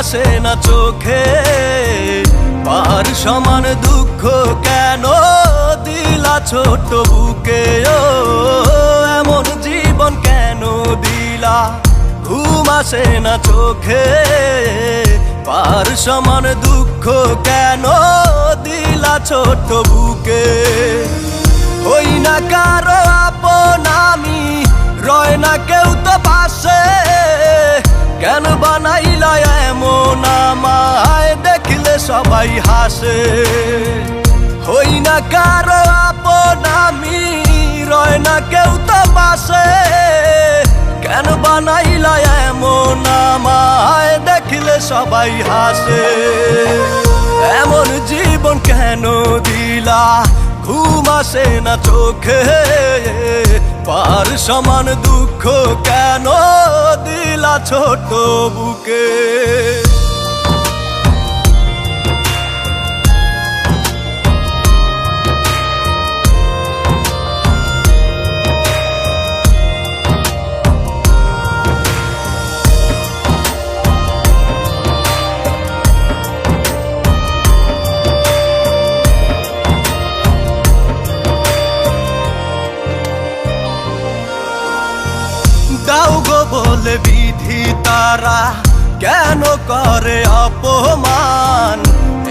আসে না চোখে, পাহাড় সমান দুঃখ কেন দিলা ছোট বুকে? ও এমন জীবন কেন দিলা? ঘুম আসে না চোখে, পাহাড় সমান দুঃখ কেন দিলা ছোট বুকে? হই না কারো আপন আমি, রয় না কেউ তো পাশে, কেন বানাইলা এমন আমায় দেখলে সবাই হাসে? হই না কারো আপন আমি, রয় না কেউ তো পাশে, কেন বানাইলা এমন আমায় দেখলে সবাই হাসে? এমন জীবন কেন দিলা? ঘুম আসে না চোখে, পাহাড় সমান দুঃখ কেন দিলা ছোট বুকে? দাও গো বলে বিধি তারা কেন করে অপমান?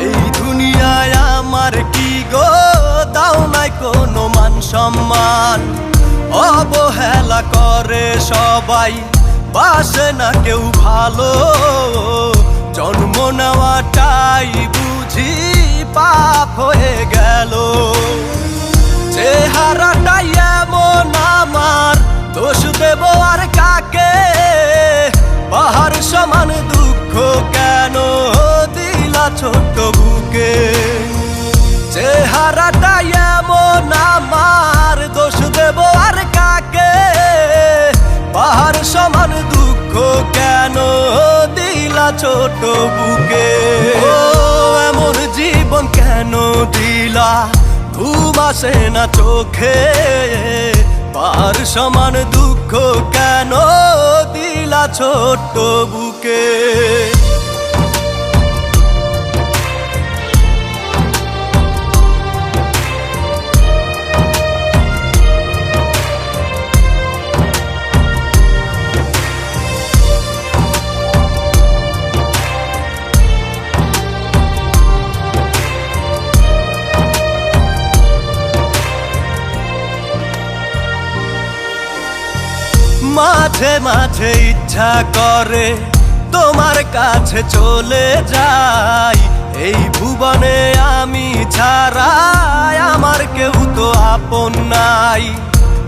এই দুনিয়ায় আমার কি গো দাও নাই কোনো মান সম্মান? অবহেলা করে সবাই, বাসে না কেউ ভালো, জন্ম নেওয়াটাই বুঝি পাপ হয়ে গেল। চেহারাটাই এমন আমার, দোষ দেব আর কাকে? পাহাড় সমান দুঃখ কেন দিলা ছোট বুকে? চেহারাটাই এমন আমার, দোষ দেব আর কাকে? পাহাড় সমান দুঃখ কেন দিলা ছোট বুকে? ও এমন জীবন কেন দিলা? ঘুম আসে না চোখে, পাহাড় সমান দুঃখ কেন দিলা ছোট বুকে? মাঝে মাঝে ইচ্ছা করে তোমার কাছে চলে যাই, এই ভুবনে আমি ছাড়া আমার কেউ তো আপন নাই।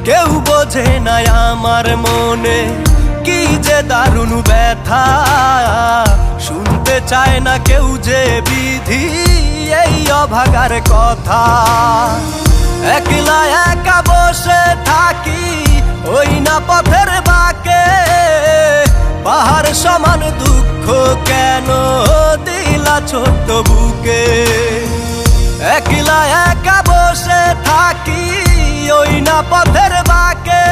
কেউ বোঝে নাই আমার মনে কি যে দারুণ ব্যথা, শুনতে চায় না কেউ যে বিধি এই অভাগার কথা। একলা একা বসে থাকি ওই না পথের বাঁকে, পাহাড় সমান দুঃখ কেন দিলা ছোট বুকে? একলা একা বসে থাকি ওই না পথের বাঁকে,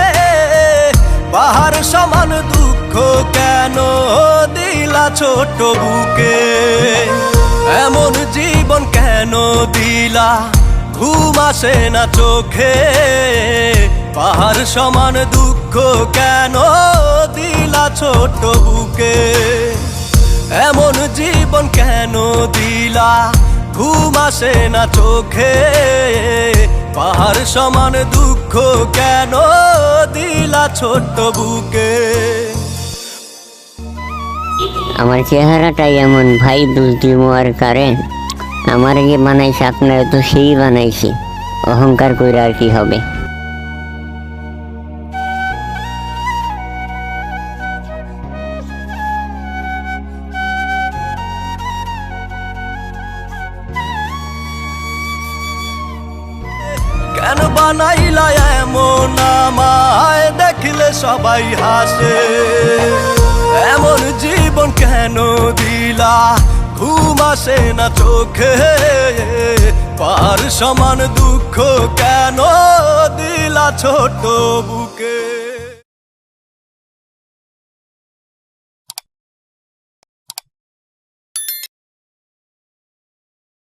পাহাড় সমান দুঃখ কেন দিলা ছোট বুকে? এমন জীবন কেন দিলা? ঘুম আসে না চোখে, পাহাড় সমান দুঃখ কেন দিলা ছোট বুকে? এমন জীবন কেন দিলা? ঘুম আসে না চোখে, পাহাড় সমান দুঃখ কেন দিলা ছোট বুকে? আমার চেহারাটাই এমন, ভাই দোষ দিব আর কারে? আমার যে বানাইছে আপনারা তো সেই বানাইছি, অহংকার করে আর কি হবে? কেন বানাইলা এমন আমায় দেখলে সবাই হাসে? এমন জীবন কেন দিলা? ঘুম আসে না চোখে, পাহাড় সমান দুঃখ কেন দিলা ছোট বুকে?